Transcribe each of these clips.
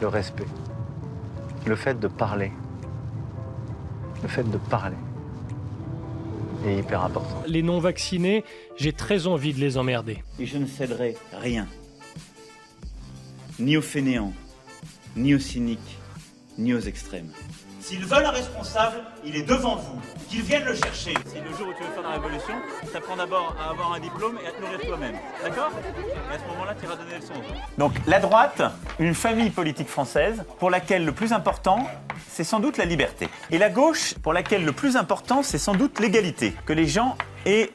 le respect, le fait de parler. Le fait de parler est hyper important. Les non-vaccinés, j'ai très envie de les emmerder. Et je ne céderai rien, ni aux fainéants, ni aux cyniques, ni aux extrêmes. S'ils veulent un responsable, il est devant vous. Qu'ils viennent le chercher. Si le jour où tu veux faire la révolution, t'apprends d'abord à avoir un diplôme et à te nourrir toi-même. D'accord? Et à ce moment-là, tu iras donner le son. Donc, la droite, une famille politique française pour laquelle le plus important, c'est sans doute la liberté. Et la gauche, pour laquelle le plus important, c'est sans doute l'égalité. Que les gens aient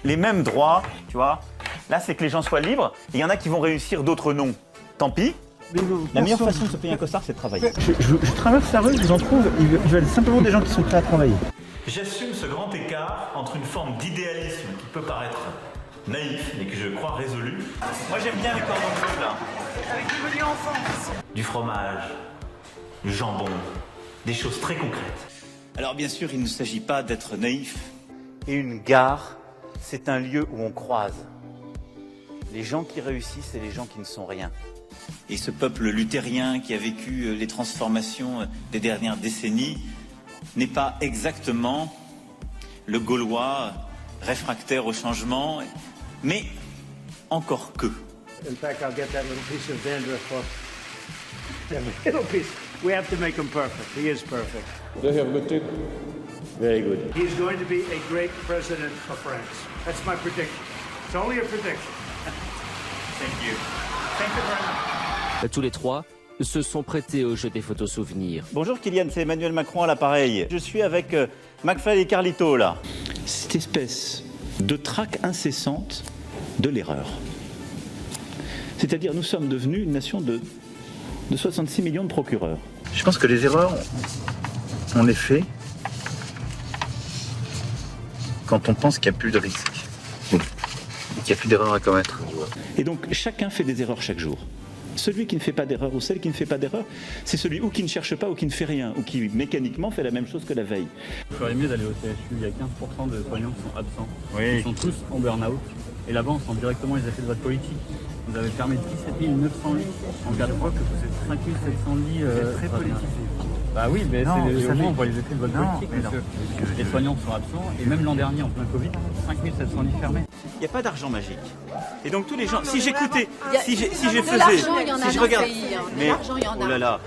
les mêmes droits, tu vois. Là, c'est que les gens soient libres. Il y en a qui vont réussir, d'autres non. Tant pis. La meilleure façon de se payer un costard, c'est de travailler. Je traverse la rue, je vous en trouve, ils veulent simplement des gens qui sont prêts à travailler. J'assume ce grand écart entre une forme d'idéalisme qui peut paraître naïf, mais que je crois résolu. Moi, j'aime bien les cordons bleus, là. Avec du menu enfant. Du fromage, du jambon, des choses très concrètes. Alors, bien sûr, il ne s'agit pas d'être naïf. Et une gare, c'est un lieu où on croise les gens qui réussissent et les gens qui ne sont rien. Et ce peuple luthérien qui a vécu les transformations des dernières décennies n'est pas exactement le Gaulois réfractaire au changement, mais encore que. In fact, I'll get that little piece of dandruff off. That little piece. We have to make him perfect. He is perfect. They have good teeth. Very good. He's going to be a great president of France. That's my prediction. It's only a prediction. Thank you. Thank you very much. Tous les trois se sont prêtés au jeu des photos souvenirs. Bonjour Kylian, c'est Emmanuel Macron à l'appareil. Je suis avec McFly et Carlito là. Cette espèce de traque incessante de l'erreur. C'est-à-dire nous sommes devenus une nation de 66 millions de procureurs. Je pense que les erreurs, on les fait quand on pense qu'il n'y a plus de risque. Qu'il n'y a plus d'erreurs à commettre. Et donc chacun fait des erreurs chaque jour. Celui qui ne fait pas d'erreur ou celle qui ne fait pas d'erreur, c'est celui ou qui ne cherche pas ou qui ne fait rien, ou qui mécaniquement fait la même chose que la veille. Il ferait mieux d'aller au CHU, il y a 15% de soignants qui sont absents. Oui. Ils sont tous en burn-out. Et là-bas, on sent directement les effets de votre politique. Vous avez fermé 17 900 lits en 4 mois, que vous êtes 5 700 lits. C'est très politisé. Bah oui, mais c'est au moins on voit les effets de votre politique, monsieur. Les soignants sont absents, et même l'an dernier, en plein Covid, 5 700 lits fermés. Il n'y a pas d'argent magique. Et donc tous les gens, si j'écoutais, si je De faisais, l'argent, il y en a si je dans le regarde, pays, hein. De mais l'argent, il y en a. oh là là,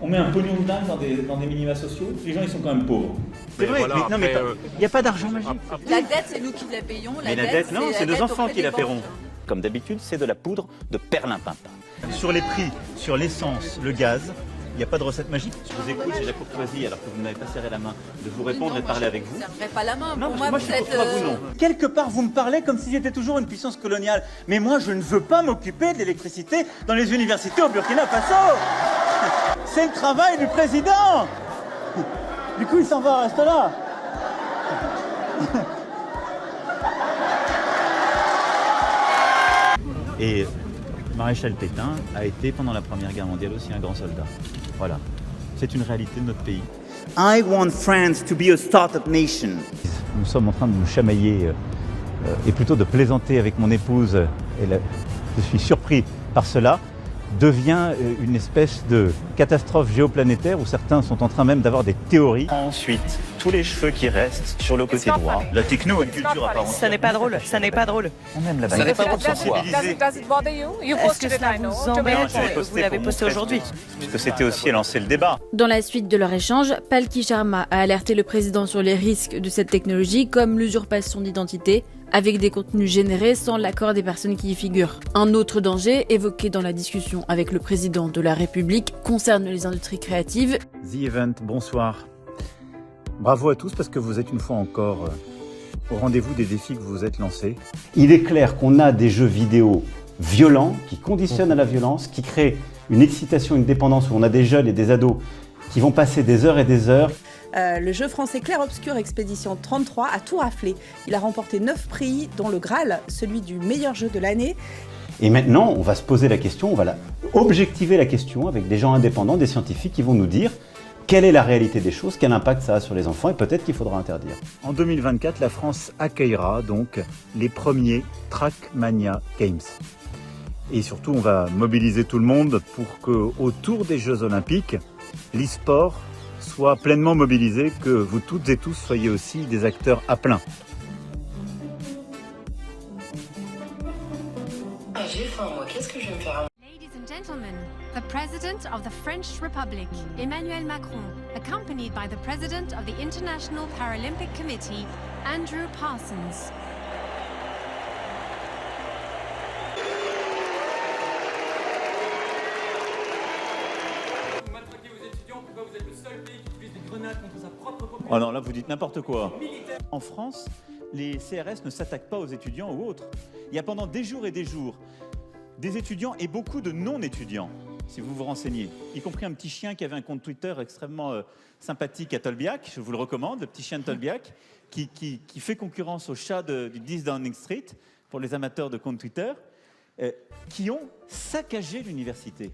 On met un pognon de dingue dans des minima sociaux, les gens ils sont quand même pauvres. c'est vrai, voilà, mais non mais après, il n'y a pas d'argent magique. La dette, c'est nous qui la payons. Mais la dette, non, c'est nos enfants qui la paieront. paieront. Comme d'habitude, c'est de la poudre de perlimpinpin. Sur les prix, sur l'essence, le gaz, il n'y a pas de recette magique. Je vous écoute, j'ai la courtoisie, alors que vous ne m'avez pas serré la main, de vous répondre et de parler avec vous. Ça ne ferait pas la main. Non, Pour moi moi, je vous suis êtes. courtois, vous non. Quelque part, vous me parlez comme si j'étais toujours une puissance coloniale. Mais moi, je ne veux pas m'occuper de l'électricité dans les universités au Burkina Faso. C'est le travail du président. Du coup, il s'en va, reste là. Et Maréchal Pétain a été pendant la Première Guerre mondiale aussi un grand soldat. Voilà, c'est une réalité de notre pays. I want France to be a start-up nation. Nous sommes en train de nous chamailler et plutôt de plaisanter avec mon épouse, et je suis surpris par cela, devient une espèce de catastrophe géoplanétaire où certains sont en train même d'avoir des théories. Ensuite, tous les cheveux qui restent sur le côté droit. La techno est une culture à part entière. Ça n'est pas drôle, ça n'est pas drôle. On aime la Ça n'est bagarre. pas drôle sur quoi. Est-ce que cela vous embête? Vous l'avez posté aujourd'hui. Parce que c'était aussi lancer le débat. Dans la suite de leur échange, Palki Sharma a alerté le président sur les risques de cette technologie comme l'usurpation d'identité, avec des contenus générés sans l'accord des personnes qui y figurent. Un autre danger évoqué dans la discussion avec le président de la République concerne les industries créatives. The Event, bonsoir. Bravo à tous parce que vous êtes une fois encore au rendez-vous des défis que vous vous êtes lancés. Il est clair qu'on a des jeux vidéo violents qui conditionnent à la violence, qui créent une excitation, une dépendance, où on a des jeunes et des ados qui vont passer des heures et des heures. Le jeu français Clair Obscur Expédition 33 a tout raflé. Il a remporté 9 prix, dont le Graal, celui du meilleur jeu de l'année. Et maintenant, on va se poser la question, on va objectiver la question avec des gens indépendants, des scientifiques qui vont nous dire quelle est la réalité des choses, quel impact ça a sur les enfants et peut-être qu'il faudra interdire. En 2024, la France accueillera donc les premiers Trackmania Games. Et surtout, on va mobiliser tout le monde pour qu'autour des Jeux Olympiques, l'e-sport soit pleinement mobilisé, que vous toutes et tous soyez aussi des acteurs à plein. J'ai faim, moi, qu'est-ce que je vais me faire? Ladies and gentlemen, the President of the French Republic, Emmanuel Macron, accompanied by the President of the International Paralympic Committee, Andrew Parsons. Oh non, là vous dites n'importe quoi. En France, les CRS ne s'attaquent pas aux étudiants ou autres. Il y a pendant des jours et des jours des étudiants et beaucoup de non-étudiants, si vous vous renseignez, y compris un petit chien qui avait un compte Twitter extrêmement sympathique à Tolbiac, je vous le recommande, le petit chien de Tolbiac, qui fait concurrence au chat du 10 Downing Street, pour les amateurs de compte Twitter, qui ont saccagé l'université.